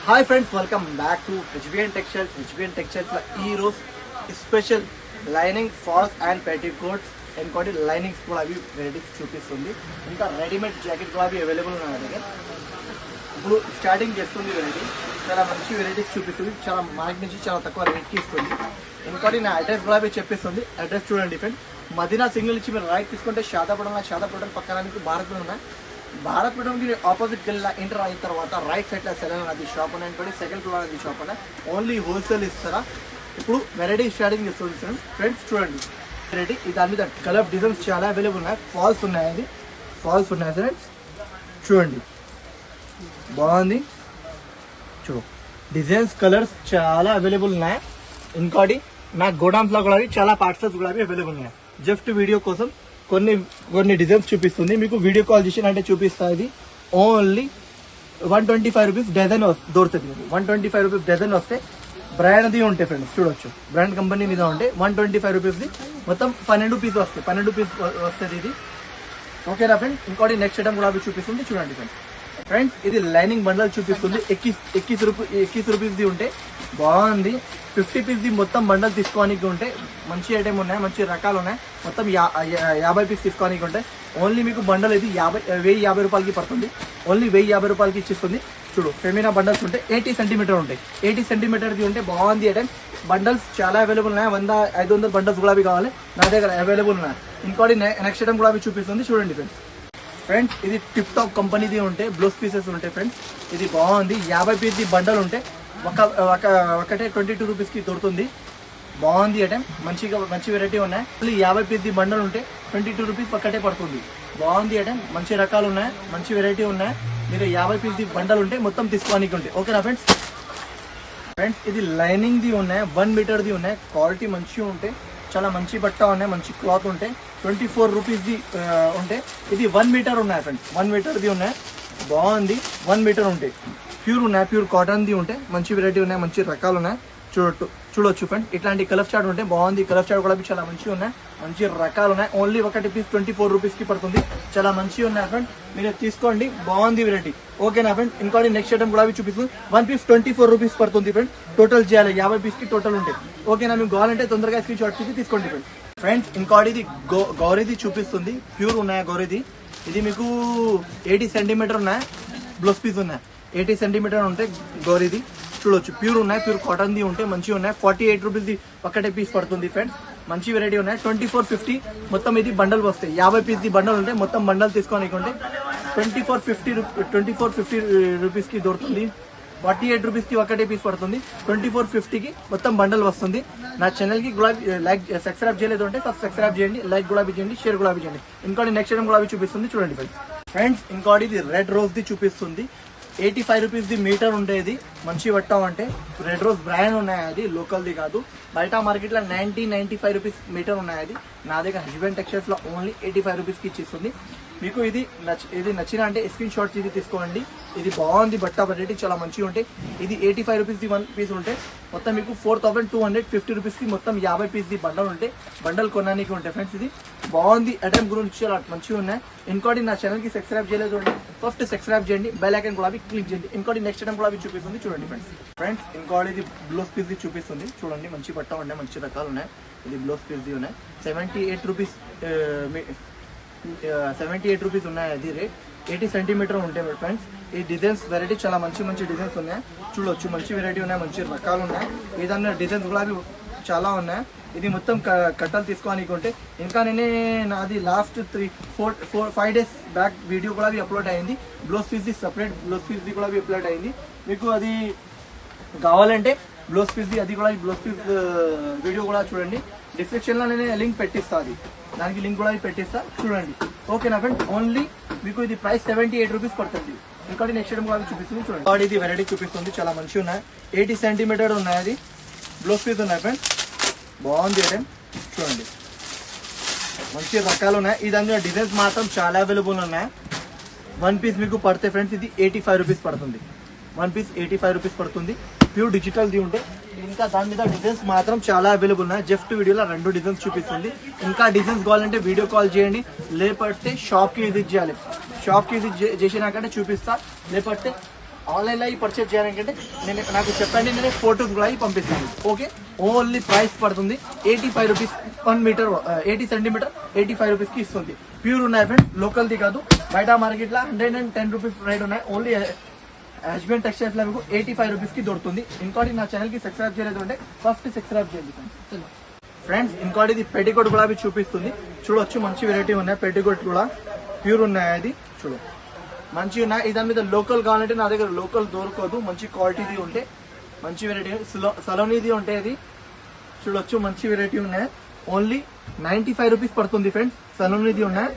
Hi friends, welcome back to HBN textiles. HBN టెక్స్టైల్స్లో ఈరోజు special lining falls and petticoats ఇంకోటి linings కూడా అవి వెరైటీస్ చూపిస్తుంది. ఇంకా రెడీమేడ్ జాకెట్ కూడా అవి అవైలబుల్ ఉన్నాయి దగ్గర. ఇప్పుడు స్టార్టింగ్ చేస్తుంది వెరైటీ, చాలా మంచి వెరైటీస్ చూపిస్తుంది. చాలా మార్కెట్ నుంచి చాలా తక్కువ రేట్కి ఇస్తుంది. ఇంకోటి నా అడ్రస్ కూడా అవి చెప్పిస్తుంది. అడ్రస్ చూడండి ఫ్రెండ్, మదీనా సిగ్నల్ ఇచ్చి మీరు రైట్ తీసుకుంటే షాదాపురం పక్కన మీకు భారత్ ఉన్నాయి. భారతపురంకి ఆపోజిట్ కెళ్ళి ఎంటర్ అయిన తర్వాత రైట్ సైడ్ లో సెలెన్ అది షాప్ ఉన్నాయి. సెకండ్ ఫ్లోర్ అది షాప్ ఉన్నాయి. ఓన్లీ హోల్సేల్ ఇస్తారా. ఇప్పుడు వెరైటీ స్టార్టింగ్ చేస్తుంది ఫ్రెండ్స్. చూడండి వెరైటీ, దాని మీద కలర్ డిజైన్స్ చాలా అవైలబుల్ ఉన్నాయి. ఫాల్స్ ఉన్నాయి, అది ఫాల్స్ ఉన్నాయి ఫ్రెండ్స్. చూడండి బాగుంది. చూడు డిజైన్స్ కలర్స్ చాలా అవైలబుల్ ఉన్నాయి. ఇంకోటి నా గోడౌన్స్ లో కూడా చాలా పార్సల్స్ కూడా అవైలబుల్ ఉన్నాయి. జస్ట్ వీడియో కోసం కొన్ని డిజైన్స్ చూపిస్తుంది. మీకు వీడియో కాల్ చేసి అంటే చూపిస్తా. ఇది ఓన్లీ 125 రూపీస్ డజన్ దొరుకుతుంది. మీకు 125 రూపీస్ డజన్ వస్తే బ్రాండ్ది ఉంటాయి ఫ్రెండ్స్. చూడొచ్చు బ్రాండ్ కంపెనీ మీద ఉంటే 125 రూపీస్ది మొత్తం 12 పీస్ వస్తాయి. 12 పీస్ వస్తుంది ఇది. ఓకేనా ఫ్రెండ్. ఇంకోటి నెక్స్ట్ ఐటమ్ కూడా చూపిస్తుంది. చూడండి ఫ్రెండ్స్, ఇది లైనింగ్ బండల్ చూపిస్తుంది. 21 రూపీస్ది ఉంటే బాగుంది. 50 పీస్ది మొత్తం బండల్ తీసుకోనికి ఉంటే మంచి ఐటమ్ ఉన్నాయి, మంచి రకాలు ఉన్నాయి. మొత్తం 50 పీస్ తీసుకోనికి ఉంటాయి. ఓన్లీ మీకు బండల్ ఇది 1050 రూపాయలకి పడుతుంది. ఓన్లీ 1050 రూపాయలకి ఇచ్చిస్తుంది. చూడు ఫెమినా బండల్స్ ఉంటాయి, 80 సెంటీమీటర్ ఉంటాయి. 80 సెంటీమీటర్ది ఉంటే బాగుంది ఐటమ్. బండల్స్ చాలా అవైలబుల్ ఉన్నాయి. 100-500 బండల్స్ కూడా కావాలి నా దగ్గర అవైలబుల్ ఉన్నాయి. ఇంకోటి నెక్స్ట్ ఐటమ్ కూడా చూపిస్తుంది. చూడండి ఫ్రెండ్స్, ఇది టిప్ టాప్ కంపెనీది ఉంటే బ్లౌజ్ పీసెస్ ఉంటాయి ఫ్రెండ్స్. ఇది బాగుంది. 50 పీస్ది బండల్ ఉంటే ఒకటే 22 రూపీస్కి దొరుకుతుంది. బాగుంది ఐటమ్, మంచి వెరైటీ ఉన్నాయి. 50 పీస్ది బండల్ ఉంటే 22 రూపీస్ ఒకటే పడుతుంది. బాగుంది ఐటమ్, మంచి రకాలు ఉన్నాయి, మంచి వెరైటీ ఉన్నాయి. మీరు 50 పీస్ది బండల్ ఉంటే మొత్తం తీసుకోనికి ఉంటాయి. ఓకేనా ఫ్రెండ్స్. ఇది లైనింగ్ది ఉన్నాయి, 1 మీటర్ది ఉన్నాయి. క్వాలిటీ మంచిగా ఉంటాయి. చాలా మంచి బట్ట ఉన్నాయి, మంచి క్లాత్ ఉంటాయి. 24 రూపీస్ది ఉంటాయి. ఇది 1 మీటర్ ఉన్నాయి ఫ్రెండ్స్. 1 మీటర్ది ఉన్నాయి. బాగుంది. 1 మీటర్ ఉంటాయి. ప్యూర్ ఉన్నాయి, ప్యూర్ కాటన్ది ఉంటాయి. మంచి వెరైటీ ఉన్నాయి, మంచి రకాలు ఉన్నాయి. చూడొచ్చు ఫ్రెండ్. ఇట్లాంటి కలర్ చార్ట్ ఉంటే బాగుంది. కలర్ చార్ట్ కూడా చాలా మంచిగా ఉన్నాయి, మంచి రకాలు ఉన్నాయి. ఓన్లీ ఒకటి పీస్ 24 రూపీస్కి పడుతుంది. చాలా మంచిగా ఉన్నాయి ఫ్రెండ్, మీరు తీసుకోండి. బాగుంది వెరైటీ. ఓకేనా ఫ్రెండ్. ఇంకోటి నెక్స్ట్ ఐటమ్ కూడా చూపిస్తుంది. 1 పీస్ 24 రూపీస్ పడుతుంది ఫ్రెండ్. టోటల్ చేయాలి 50 పీస్కి టోటల్ ఉంటాయి. ఓకేనా. మీకు కావాలంటే తొందరగా స్క్రీన్ షాట్ తీసి తీసుకోండి ఫ్రెండ్స్. ఇంకోటి ఇది గౌరీది చూపిస్తుంది. ప్యూర్ ఉన్నాయి గౌరీది. ఇది మీకు 80 సెంటీమీటర్ ఉన్నాయి. బ్లౌజ్ పీస్ ఉన్నాయి. 80 సెంటీమీటర్ ఉంటాయి గౌరీది. చూడొచ్చు ప్యూర్ ఉన్నాయి, ప్యూర్ కాటన్ది ఉంటాయి, మంచిగా ఉన్నాయి. 48 రూపీస్ది ఒకటే పీస్ పడుతుంది ఫ్రెండ్స్. మంచి వెరైటీ ఉన్నాయి. 2450 మొత్తం ఇది బండల్ వస్తాయి. 50 పీస్ది బండల్ ఉంటాయి. మొత్తం బండల్ తీసుకోనికి ఉంటే 2450 రూపీస్కి దొరుకుతుంది. 48 రూపీస్కి ఒకటే పీస్ పడుతుంది. 2450కి మొత్తం బండల్ వస్తుంది. నా ఛానల్కి లైక్ సబ్స్క్రైబ్ చేయలేదు అంటే సబ్స్క్రైబ్ చేయండి, లైక్ కూడా చేయండి, షేర్ కూడా చేయండి. ఇంకోటి నెక్స్ట్ టైం కూడా చూపిస్తుంది. చూడండి ఫ్రెండ్స్. ఇంకోటి ఇది రెడ్ రోజ్ది చూపిస్తుంది. 85 రూపీస్ది మీటర్ ఉండేది. మంచి పట్టాం అంటే రెడ్ రోజ్ బ్రాండ్ ఉన్నాయి. అది లోకల్ది కాదు. బయట మార్కెట్లో 90-95 రూపీస్ మీటర్ ఉన్నాయి. అది నా దగ్గర హెచ్బిఎన్ టెక్స్టైల్స్లో ఓన్లీ 85 రూపీస్కి ఇచ్చిస్తుంది. మీకు ఇది నచ్చిన అంటే స్క్రీన్ షాట్ తీసుకోండి. ఇది బాగుంది. బట్ట వెరైటీ చాలా మంచిగా ఉంటాయి. ఇది 85 రూపీస్ది 1 పీస్ ఉంటే మొత్తం మీకు 4250 రూపీస్కి మొత్తం 50 పీస్ది బండల్ ఉంటే బండల్ కొనడానికి ఉంటాయి ఫ్రెండ్స్. ఇది బాగుంది. ఐటమ్ గురించి చాలా మంచిగా ఉన్నాయి. ఇంకోటి నా ఛానల్కి సబ్స్క్రైబ్ చేయలేదు అంటే ఫస్ట్ సబ్స్క్రైబ్ చేయండి, బెల్ ఐకాన్ కూడా క్లిక్ చేయండి. ఇంకోటి నెక్స్ట్ ఐటమ్ కూడా చూపిస్తుంది. చూడండి ఫ్రెండ్స్. ఇంకోటి ఇది బ్లౌజ్ పీస్ది చూపిస్తుంది. చూడండి మంచి బట్ట ఉన్నాయి, మంచి రకాలు ఉన్నాయి. ఇది బ్లౌజ్ పీస్ది ఉన్నాయి. 78 రూపీస్ 78 రూపీస్ ఉన్నాయి. అది రేట్ 80 సెంటీమీటర్ ఉంటాయి ఫ్రెండ్స్. ఈ డిజైన్స్ వెరైటీ చాలా మంచి డిజైన్స్ ఉన్నాయి. చూడొచ్చు మంచి వెరైటీ ఉన్నాయి, మంచి రకాలు ఉన్నాయి. ఏదన్నా డిజైన్స్ కూడా చాలా ఉన్నాయి. ఇది మొత్తం కట్టలు తీసుకోనికి ఉంటే ఇంకా నాది లాస్ట్ 5 డేస్ బ్యాక్ వీడియో కూడా అప్లోడ్ అయింది. బ్లౌజ్ పీస్ది సపరేట్ బ్లౌజ్ పీస్ది కూడా అప్లోడ్ అయింది. మీకు అది కావాలంటే బ్లౌజ్ పీస్ది అది కూడా బ్లౌజ్ పీస్ వీడియో కూడా చూడండి. డిస్క్రిప్షన్లో నేను లింక్ పెట్టిస్తా, అది దానికి లింక్ కూడా పెట్టిస్తా. చూడండి. ఓకేనా ఫ్రెండ్. ఓన్లీ మీకు ఇది ప్రైస్ 78 రూపీస్ పడుతుంది. ఇంకోటి నెక్స్ట్ టైం కూడా చూపిస్తుంది. చూడండి. ఇది వెరైటీ చూపిస్తుంది. చాలా మంచిగా ఉన్నాయి. 80 సెంటీమీటర్ ఉన్నాయి. అది బ్లౌజ్ పీస్ ఉన్నాయి ఫ్రెండ్స్. బాగుంది ఐటమ్. చూడండి మంచి రకాలు ఉన్నాయి. ఈ దాని డిజైన్స్ మాత్రం చాలా అవైలబుల్ ఉన్నాయి. 1 పీస్ మీకు పడితే ఫ్రెండ్స్ ఇది 85 రూపీస్ పడుతుంది. 1 పీస్ 85 రూపీస్ పడుతుంది. ప్యూర్ డిజిటల్ది ఉంటే ఇంకా దాని మీద డిజైన్స్ మాత్రం చాలా అవైలబుల్ ఉన్నాయి. జస్ట్ వీడియోలో 2 డిజైన్స్ చూపిస్తుంది. ఇంకా డిజైన్స్ కావాలంటే వీడియో కాల్ చేయండి, లేకపోతే షాప్కి విజిట్ చేయాలి. షాప్కి విజిట్ చేసినాకంటే చూపిస్తా, లేకపోతే ఆన్లైన్లో ఈ పర్చేజ్ చేయాలంటే నేను నాకు చెప్పండి, నేను ఫోటోస్ కూడా పంపిస్తాను. ఓకే, ఓన్లీ ప్రైస్ పడుతుంది 85 రూపీస్ 1 మీటర్ 80 సెంటీమీటర్ 85 రూపీస్కి ఇస్తుంది. ప్యూర్ ఉన్నాయి ఫ్రెండ్స్, లోకల్ది కాదు. బయట మార్కెట్లో 110 రూపీస్ రేట్ ఉన్నాయి. ఓన్లీ హస్బెండ్ టెక్స్టైల్స్ లో మీకు 85 రూపీస్ కి దొరుకుతుంది. ఇంకోటి నా ఛానల్ కి సబ్స్క్రైబ్ చేయలేదు అంటే ఫస్ట్ సబ్స్క్రైబ్ చేయండి ఫ్రెండ్స్. ఇంకోటి ఇది పెట్టికోట్ కూడా చూపిస్తుంది, చూడొచ్చు. మంచి వెరైటీ ఉన్నాయి, పెట్టికోట్ కూడా ప్యూర్ ఉన్నాయి. అది చూడు మంచిగా ఉన్నాయి. దాని మీద లోకల్ కావాలంటే నా దగ్గర లోకల్ దొరకదు, మంచి క్వాలిటీది ఉంటే మంచి వెరైటీ. సలోనీది ఉంటే అది చూడొచ్చు, మంచి వెరైటీ ఉన్నాయి. ఓన్లీ 95 రూపీస్ పడుతుంది ఫ్రెండ్స్. సలోనీది ఉన్నాయి.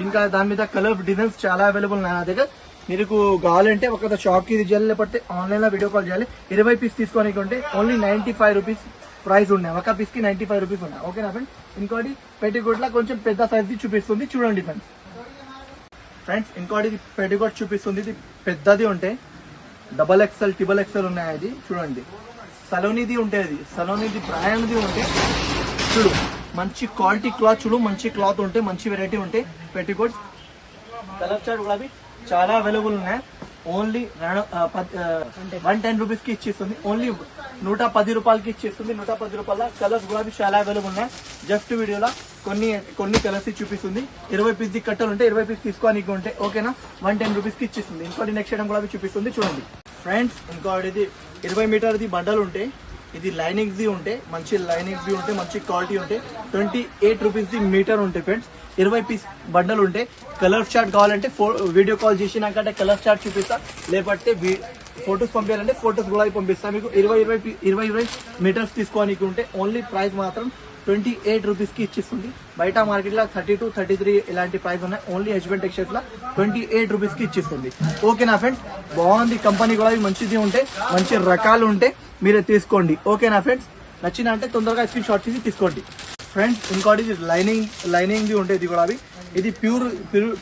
ఇంకా దాని మీద కలర్ డిజైన్స్ చాలా అవైలబుల్ ఉన్నాయి నా దగ్గర. మీకు కావాలంటే ఒక షాప్ కి చేయాలి, లేకపోతే ఆన్లైన్ లో వీడియో కాల్ చేయాలి. 20 పీస్ తీసుకోనికి ఉంటే ఓన్లీ 95 రూపీస్ ప్రైస్ ఉన్నాయి. ఒక పీస్ కి 95 రూపీస్ ఉన్నాయి. ఓకేనా ఫ్రెండ్స్. ఇంకోటి పెట్టికోట్ లా కొంచెం పెద్ద సైజ్ చూపిస్తుంది, చూడండి ఫ్రెండ్స్. ఇంకోటి పెట్టికోట్ చూపిస్తుంది, ఇది పెద్దది ఉంటే XXL, XXL ఉన్నాయి. అది చూడండి, సలోనీది ఉంటే అది సలోనీది బ్రాండ్ది ఉంటే చూడు, మంచి క్వాలిటీ క్లాత్ చూడు, మంచి క్లాత్ ఉంటే మంచి వెరైటీ ఉంటే పెట్టికోట్స్. కలర్ చార్ట్ కూడా చాలా అవైలబుల్ ఉన్నాయి. ఓన్లీ 110 రూపీస్ కి ఇచ్చేస్తుంది. ఓన్లీ 110 రూపాయలకి ఇచ్చేస్తుంది. 110 రూపాయల కలర్స్ కూడా చాలా అవైలబుల్ ఉన్నాయి. జస్ట్ వీడియోలో కొన్ని కలర్స్ చూపిస్తుంది. 20 పీస్ ది కట్టలు ఉంటే 20 పీస్ తీసుకోనికి ఉంటే ఓకేనా 110 రూపీస్ కి ఇచ్చేస్తుంది. ఇంకోటి నెక్స్ట్ ఐటమ్ కూడా చూపిస్తుంది, చూడండి ఫ్రెండ్స్. ఇంకోటి ఇది 20 మీటర్ది బండలు ఉంటే, ఇది లైనింగ్స్ ది ఉంటే మంచి లైనింగ్స్ ది ఉంటే మంచి క్వాలిటీ ఉంటే 28 రూపీస్ ది మీటర్ ఉంటే ఫ్రెండ్స్. 20 పీస్ బండలు ఉంటే కలర్ చార్ట్ కావాలంటే వీడియో కాల్ చేసినాకంటే కలర్ చార్ట్ చూపిస్తా, లేకపోతే ఫొటోస్ పంపించాలంటే ఫొటోస్ కూడా పంపిస్తా. మీకు 20 మీటర్స్ తీసుకోనికి ఉంటే ఓన్లీ ప్రైస్ మాత్రం 28 రూపీస్ కి ఇచ్చిస్తుంది. బయట మార్కెట్ లో 32, 33 ఇలాంటి ప్రైస్ ఉన్నాయి. ఓన్లీ హస్బెండ్ టెక్స్టైల్స్ లో 28 రూపీస్ కి ఇచ్చిస్తుంది. ఓకేనా ఫ్రెండ్స్. బాగుంది, కంపెనీ కూడా మంచిది ఉంటే మంచి రకాలు ఉంటే మీరే తీసుకోండి. ఓకేనా ఫ్రెండ్స్. నచ్చిన అంటే తొందరగా స్క్రీన్ షాట్ తీసి తీసుకోండి ఫ్రెండ్స్. ఇంకోటి లైనింగ్ది ఉంటే ఇది కూడా ఇది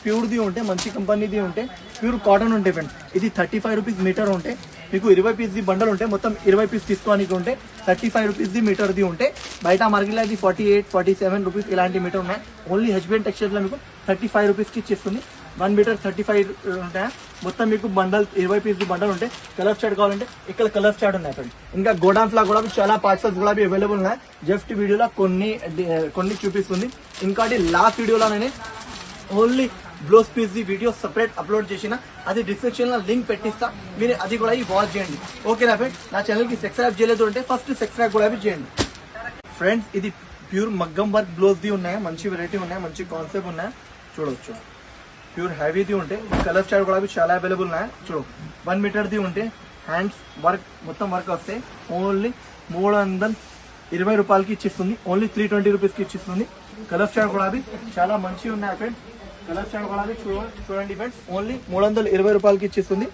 ప్యూర్ది ఉంటే మంచి కంపెనీది ఉంటే ప్యూర్ కాటన్ ఉంటే ఫ్రెండ్స్. ఇది 35 రూపీస్ మీటర్ ఉంటే మీకు 20 పీస్ ది బండల్ ఉంటే మొత్తం 20 పీస్ తీసుకోనికి ఉంటే 35 రూపీస్ ది మీటర్ ది ఉంటే బయట మార్కెట్లో ఇది 48, 47 రూపీస్ ఇలాంటి మీటర్ ఉన్నాయి. ఓన్లీ హస్బెండ్ టెక్స్టైల్స్ లో మీకు 35 రూపీస్ కి ఇచ్చేస్తుంది. 1 మీటర్ 35 ఉంటాయి. మొత్తం మీకు బండల్ 20 పీస్ ది బండల్ ఉంటే కలర్ చార్ట్ కావాలంటే ఇక్కడ కలర్ చార్ట్ ఉన్నాయి ఫ్రెండ్స్. ఇంకా గోడౌన్స్ లా కూడా చాలా పార్సల్స్ కూడా అవైలబుల్ ఉన్నాయి. జస్ట్ వీడియోలో కొన్ని చూపిస్తుంది. ఇంకోటి లాస్ట్ వీడియోలో నేను ఓన్లీ బ్లౌజ్ పీస్ ది వీడియో సపరేట్ అప్లోడ్ చేసిన, అది డిస్క్రిప్షన్ లో లింక్ పెట్టిస్తా, మీరు అది కూడా వాచ్ చేయండి. ఓకేనా ఫ్రెండ్స్. నా ఛానల్ కి సబ్స్క్రైబ్ చేయలేదు అంటే ఫస్ట్ సబ్స్క్రైబ్ కూడా చేయండి ఫ్రెండ్స్. ఇది ప్యూర్ మగ్గం వర్క్ బ్లౌజ్ ది ఉన్నాయి, మంచి వెరైటీ ఉన్నాయి, మంచి కాన్సెప్ట్ ఉన్నాయి. చూడవచ్చు, ప్యూర్ హెవీది ఉంటే కలర్ చార్ట్ కూడా చాలా అవైలబుల్ ఉన్నాయి. చూడు 1 మీటర్ది ఉంటే హ్యాండ్స్ వర్క్ మొత్తం వర్క్ వస్తే ఓన్లీ 320 రూపాయలకి ఇచ్చిస్తుంది. ఓన్లీ 320 రూపీస్కి ఇచ్చిస్తుంది. కలర్ చార్ట్ కూడా చాలా మంచిగా ఉన్నాయి ఫ్రెండ్స్. కలర్ చార్ట్ కూడా చూడండి ఫ్రెండ్స్. ఓన్లీ 320 రూపాయలకి ఇచ్చిస్తుంది.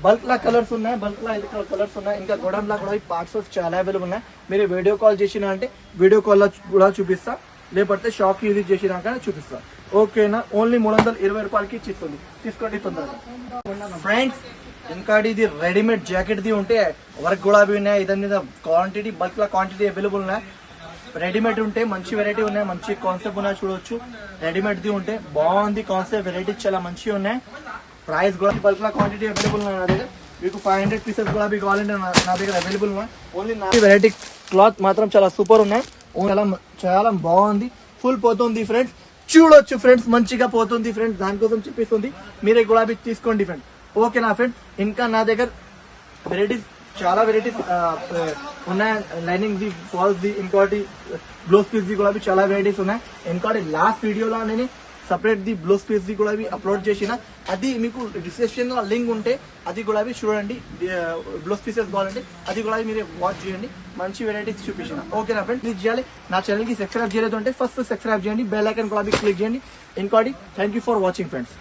బల్క్ లా కలర్స్ ఉన్నాయి, బల్క్ లా కలర్స్ ఉన్నాయి. ఇంకా గోడౌన్ లా కూడా పార్ట్స్ చాలా అవైలబుల్ ఉన్నాయి. మీరు వీడియో కాల్ చేసినా అంటే వీడియో కాల్ కూడా చూపిస్తా, లేకపోతే షాప్ కి విజిట్ చేసినాక చూపిస్తా. ఓకేనా. ఓన్లీ 320 రూపాయలకి ఇచ్చిస్తుంది. తీసుకోండి తొందరగా ఫ్రెండ్స్. ఇంకా ఇది రెడీమేడ్ జాకెట్ ది ఉంటే వర్క్ కూడా ఉన్నాయి. దాని మీద క్వాంటిటీ బల్క్ లా క్వాంటిటీ అవైలబుల్ ఉన్నాయి. రెడీమేడ్ ఉంటే మంచి వెరైటీ ఉన్నాయి, మంచి కాన్సెప్ట్ ఉన్నాయి. చూడొచ్చు, రెడీమేడ్ ది ఉంటే బాగుంది కాన్సెప్ట్, వెరైటీ చాలా మంచిగా ఉన్నాయి. ప్రైస్ కూడా బల్క్ లా క్వాంటిటీ అవైలబుల్ ఉన్నాయి నా దగ్గర. మీకు 500 పీసెస్ కూడా మీకు కావాలంటే నా దగ్గర అవైలబుల్ ఉన్నాయి. ఓన్లీ నా వెరైటీ క్లాత్ మాత్రం చాలా సూపర్ ఉన్నాయి. చాలా బాగుంది, ఫుల్ పోతుంది ఫ్రెండ్స్. చూడొచ్చు ఫ్రెండ్స్, మంచిగా పోతుంది ఫ్రెండ్స్. దానికోసం చూపిస్తుంది, మీరే కూడా తీసుకోండి ఫ్రెండ్స్. ఓకేనా ఫ్రెండ్స్. ఇంకా నా దగ్గర వెరైటీస్ చాలా వెరైటీస్ ఉన్నాయి. లైనింగ్ ది, ఫాల్స్ ది, ఇంకోటి బ్లౌజ్ పీస్ ది కూడా చాలా వెరైటీస్ ఉన్నాయి. ఇంకోటి లాస్ట్ వీడియోలో నేను సపరేట్ ది బ్లౌజ్ పీస్ ది కూడా అప్లోడ్ చేసిన, అది మీకు డిస్క్రిప్షన్ లో లింక్ ఉంటే అది కూడా చూడండి. బ్లౌజ్ పీసెస్ కావాలంటే అది కూడా మీరు వాచ్ చేయండి. మంచి వెరైటీస్ చూపించిన. ఓకేనా ఫ్రెండ్స్. ఇది చేయాలి. నా ఛానల్ కి సబ్స్క్రైబ్ చేయలేదు అంటే ఫస్ట్ సబ్స్క్రైబ్ చేయండి, బెల్ ఐకాన్ కూడా క్లిక్ చేయండి. ఇంకోటి thank you for watching friends.